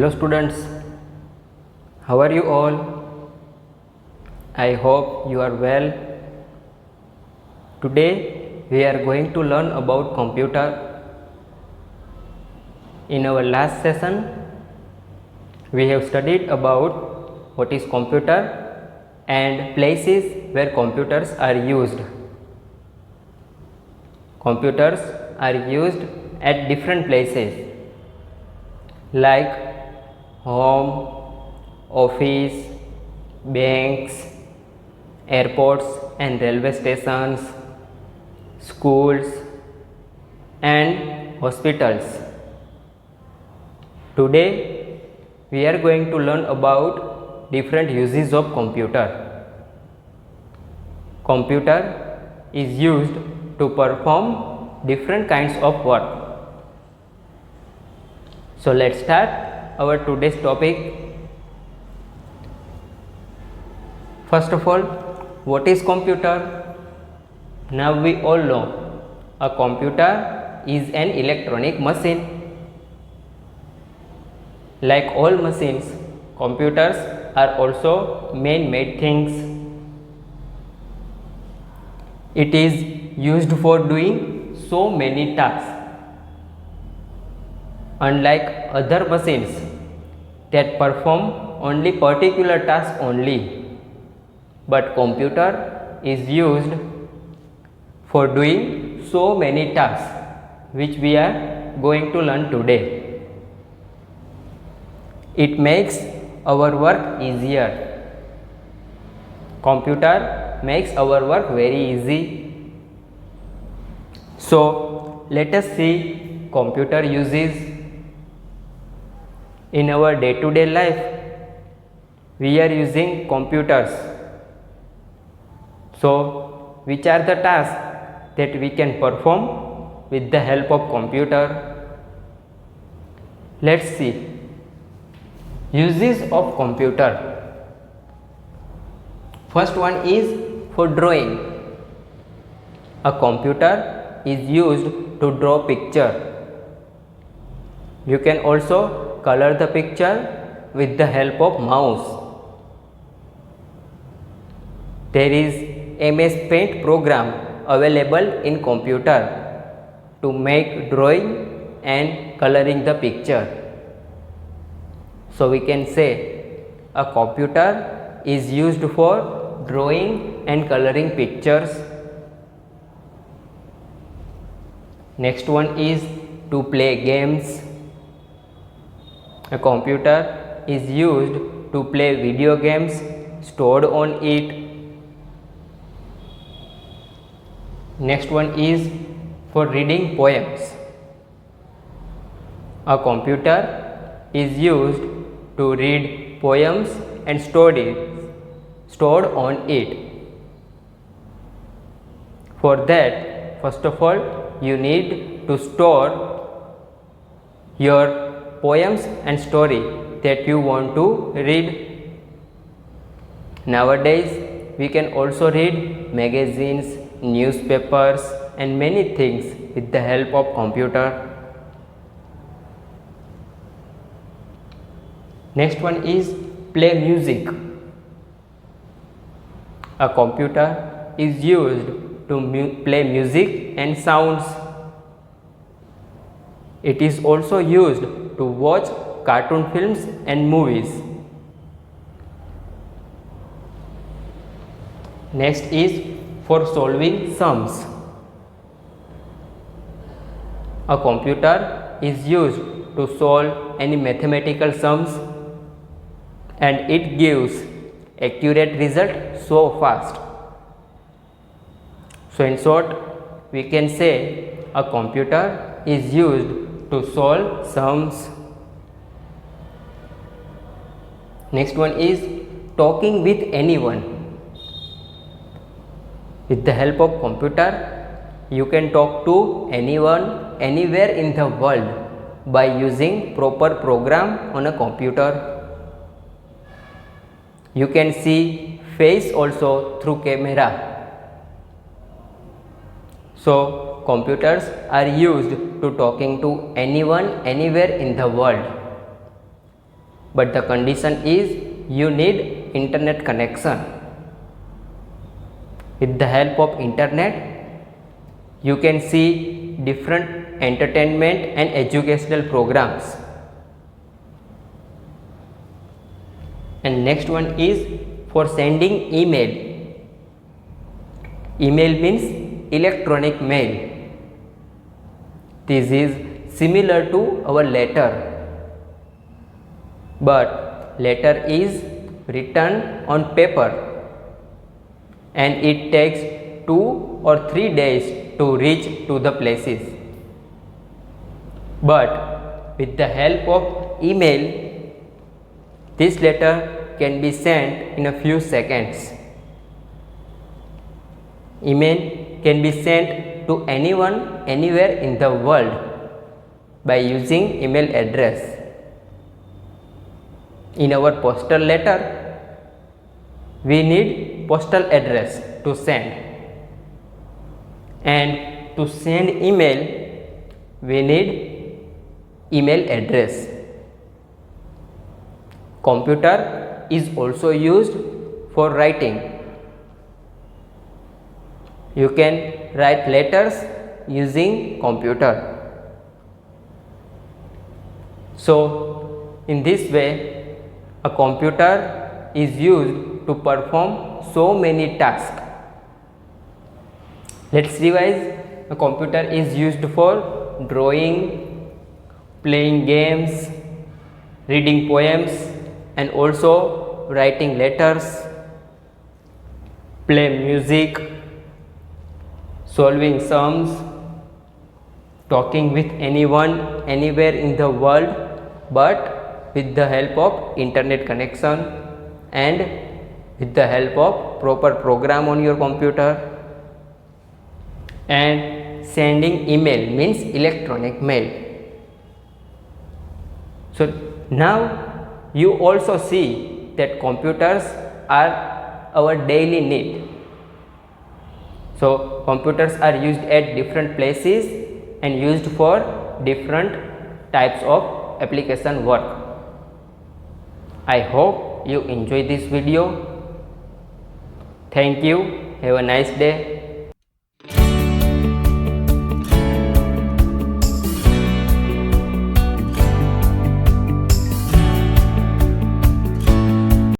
Hello students, how are you all? I hope you are well. Today we are going to learn about computer. In our last session we have studied about what is computer and places where computers are used. Computers are used at different places like home, office, banks, airports and railway stations, schools and hospitals. Today we are going to learn about different uses of computer. Computer is used to perform different kinds of work. So let's start our today's topic. First of all, what is computer? Now we all know a computer is an electronic machine. Like all machines, computers are also man-made things. It is used for doing so many tasks. Unlike other machines that perform only particular tasks only, but computer is used for doing so many tasks which we are going to learn today. It makes our work easier. Computer makes our work very easy. So let us see computer uses. In our day-to-day life, we are using computers. So, which are the tasks that we can perform with the help of computer? Let's see. Uses of computer. First one is for drawing. A computer is used to draw picture. You can also color the picture with the help of mouse. There is MS Paint program available in computer to make drawing and coloring the picture. So we can say a computer is used for drawing and coloring pictures. Next one is to play games. A computer is used to play video games stored on it. Next one is for reading poems. A computer is used to read poems and stories stored on it. For that, first of all, you need to store your poems and story that you want to read. Nowadays, we can also read magazines, newspapers and many things with the help of computer. Next one is play music. A computer is used to play music and sounds. It is also used to watch cartoon films and movies. Next is for solving sums. A computer is used to solve any mathematical sums and it gives accurate result so fast. So in short, we can say a computer is used to solve sums. Next one is talking with anyone. With the help of computer, you can talk to anyone, anywhere in the world by using proper program on a computer. You can see face also through camera. So computers are used to talking to anyone, anywhere in the world. but the condition is you need internet connection. With the help of internet, you can see different entertainment and educational programs. And next one is for sending email. Email means electronic mail. This is similar to our letter, but letter is written on paper and it takes 2 or 3 days to reach to the places. But with the help of email, this letter can be sent in a few seconds. Email can be sent to anyone, anywhere in the world by using email address. In our postal letter, we need postal address to send, and to send email, we need email address. Computer is also used for writing. You can write letters using computer. So in this way, a computer is used to perform so many tasks. Let's revise. A computer is used for drawing, playing games, reading poems, and also writing letters, play music, solving sums, talking with anyone, anywhere in the world, but with the help of internet connection and with the help of proper program on your computer. And sending email means electronic mail. So now you also see that computers are our daily need. So computers are used at different places and used for different types of application work. I hope you enjoy this video. Thank you. Have a nice day.